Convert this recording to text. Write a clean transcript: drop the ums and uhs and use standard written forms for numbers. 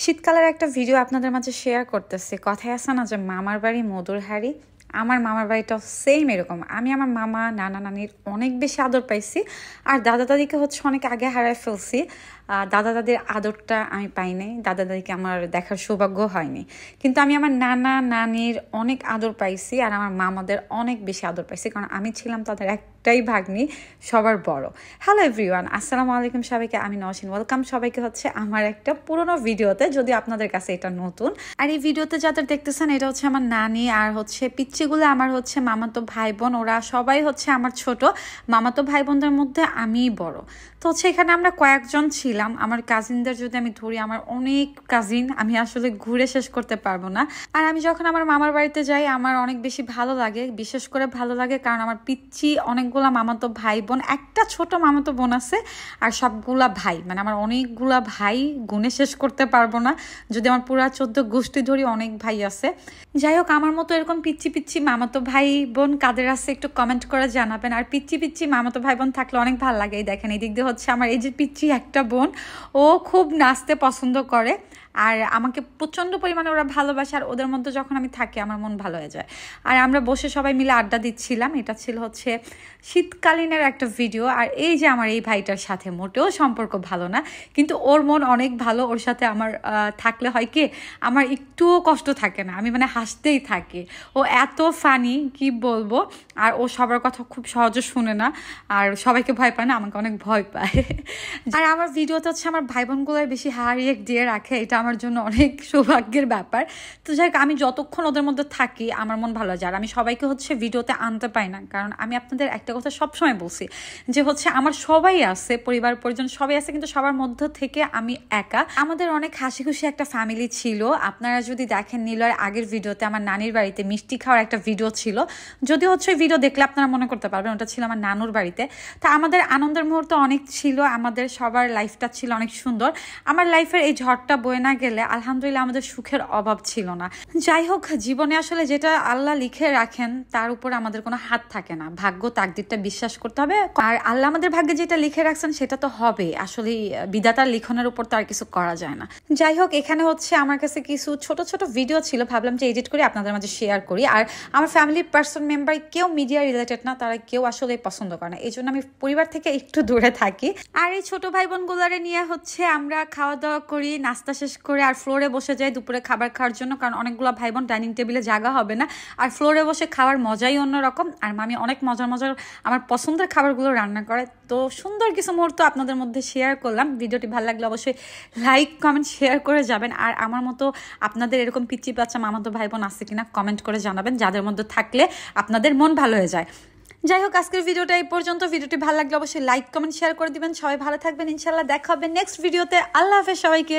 শীতকালের একটা ভিডিও আপনাদের মাঝে শেয়ার করতেছি। কথায় আছে না যে মামার বাড়ি মধুর হাঁড়ি, আমার মামার বাড়িটাও সেম এরকম। আমি আমার মামা নানা নানির অনেক বেশি আদর পাইছি, আর দাদা দাদিকে অনেক আগে হারায় ফেলছি। দাদা দাদির আদরটা আমি পাই নাই, দাদা দাদিকে আমার দেখার সৌভাগ্য হয়নি, কিন্তু আমি আমার নানা নানির অনেক আদর পাইছি, আর আমার মামাদের অনেক বেশি আদর পাইছি, কারণ আমি ছিলাম তাদের একটাই ভাগ্নি, সবার বড়। হ্যালো এভরিওয়ান, আসসালামু আলাইকুম সবাইকে, আমি নওশিন। ওয়েলকাম সবাইকে আমার একটা পুরোনো ভিডিওতে, যদি আপনাদের কাছে এটা নতুন। আর এই ভিডিওতে যাদের দেখতেছেন, এটা আমার নানি, আর পিচ্চিগুলো আমার মামাতো ভাই বোন। ওরা সবাই আমার ছোট। মামাতো ভাই বোনদের মধ্যে আমিই বড়। তো এখানে আমরা কয়েকজন ছিলাম। আমার কাজিনদের যদি আমি ধরি, আমার অনেক কাজিন, আমি আসলে ঘুরে শেষ করতে পারবো না। আর আমি যখন আমার মামার বাড়িতে যাই, আমার অনেক বেশি ভালো লাগে, বিশেষ করে ভালো লাগে কারণ আমার পিচ্চি অনেকগুলা মামাতো ভাই বোন, একটা ছোট মামাতো বোন আছে, আর সবগুলা ভাই, মানে আমার অনেকগুলা ভাই, গুণে শেষ করতে পারবো না। যদি আমার পুরা 14 গোষ্ঠী ধরি, অনেক ভাই আছে। যাই হোক, আমার মতো এরকম পিচ্চি পিচ্চি মামাতো ভাই বোন কাদের আছে একটু কমেন্ট করে জানাবেন। আর পিচ্চি পিচ্চি মামাতো ভাই বোন থাকলে অনেক ভালো লাগে। এই দেখেন, এই দিক দিয়ে আমার এই যে পিচ্চি একটা বোন, ও খুব নাচতে পছন্দ করে, আর আমাকে প্রচন্ড পরিমাণে ওরা ভালোবাসে, আর ওদের মধ্যে যখন আমি থাকি আমার মন ভালো হয়ে যায়। আর আমরা বসে সবাই মিলে আড্ডা দিচ্ছিলাম। এটা ছিল শীতকালীনের একটা ভিডিও। আর এই যে আমার এই ভাইটার সাথে মোটেও সম্পর্ক ভালো না, কিন্তু ওর মন অনেক ভালো। ওর সাথে আমার থাকলে হয় কি, আমার একটুও কষ্ট থাকে না, আমি হাসতেই থাকি। ও এত ফানি, কি বলবো। আর ও সবার কথা খুব সহজে শুনে না, আর সবাইকে ভয় পায় না, আমাকে অনেক ভয় পায়। আর আমার ভিডিওতে আমার ভাই বোনগুলোর বেশি হারিয়ে দিয়ে রাখে, এটা আমার জন্য অনেক সৌভাগ্যের ব্যাপার। তো যাই হোক, আমি যতক্ষণ ওদের মধ্যে থাকি আমার মন ভালো যায়। আর আমি সবাইকে ভিডিওতে আনতে পাই না, কারণ আমি আপনাদের একটা কথা সবসময় বলছি যে আমার সবাই আছে, পরিবার পরিজন সবাই আছে, কিন্তু সবার মধ্যে থেকে আমি একা। আমাদের অনেক হাসি খুশি একটা ফ্যামিলি ছিল। আপনারা যদি দেখেন, নীলয়ের আগের ভিডিওতে আমার নানির বাড়িতে মিষ্টি খাওয়ার একটা ভিডিও ছিল। যদি ভিডিও দেখলে আপনারা মনে করতে পারবেন ওটা ছিল আমার নানুর বাড়িতে। তা আমাদের আনন্দের মুহূর্ত অনেক ছিল, আমাদের সবার লাইফটা ছিল অনেক সুন্দর। আমার লাইফের এই ঝড়টা বয়ে না গেলে আলহামদুলিল্লাহ আমাদের সুখের অভাব ছিল না। যাই হোক, জীবনে যেটা আল্লাহ লিখে রাখেন তার উপর আমাদের কোনো হাত থাকে না। ভাগ্য, তাকদিরটা বিশ্বাস করতে হবে। আর আল্লাহ আমাদের ভাগ্যে যেটা লিখে রাখছেন সেটা তো হবে, আসলে বিধাতার লিখনের উপর তো আর কিছু করা যায় না। যাই হোক, এখানে আমার কাছে কিছু ছোট ছোট ভিডিও ছিল, ভাবলাম যে এডিট করে আপনাদের মাঝে শেয়ার করি। আর আমার ফ্যামিলির পার্সন মেম্বার কেউ মিডিয়া রিলেটেড না, তারা কেউ আসলে পছন্দ করে না, এই জন্য আমি পরিবার থেকে একটু দূরে থাকি। আর এই ছোট ভাই বোন গুলারে নিয়ে আমরা খাওয়া দাওয়া করি, নাস্তা শেষ করে আর ফ্লোরে বসে যাই দুপুরে খাবার খাওয়ার জন্য, কারণ অনেকগুলো ভাই বোন, ডাইনিং টেবিলে জায়গা হবে না, আর ফ্লোরে বসে খাওয়ার মজাই অন্যরকম। আর মামি অনেক মজার মজার আমার পছন্দের খাবারগুলো রান্না করে। তো সুন্দর কিছু মুহূর্ত আপনাদের মধ্যে শেয়ার করলাম। ভিডিওটি ভালো লাগলে অবশ্যই লাইক কমেন্ট শেয়ার করে যাবেন। আর আমার মতো আপনাদের এরকম পিচ্চি বাচ্চা মামাতো ভাই বোন আছে কিনা কমেন্ট করে জানাবেন, যাদের মধ্যে থাকলে আপনাদের মন ভালো হয়ে যায়। যাই হোক, আজকের ভিডিওটা এই পর্যন্ত। ভিডিওটি ভালো লাগলে অবশ্যই লাইক কমেন্ট শেয়ার করে দিবেন। সবাই ভালো থাকবেন, ইনশাল্লাহ দেখা হবে নেক্সট ভিডিওতে। আল্লাহ হাফেজ সবাইকে।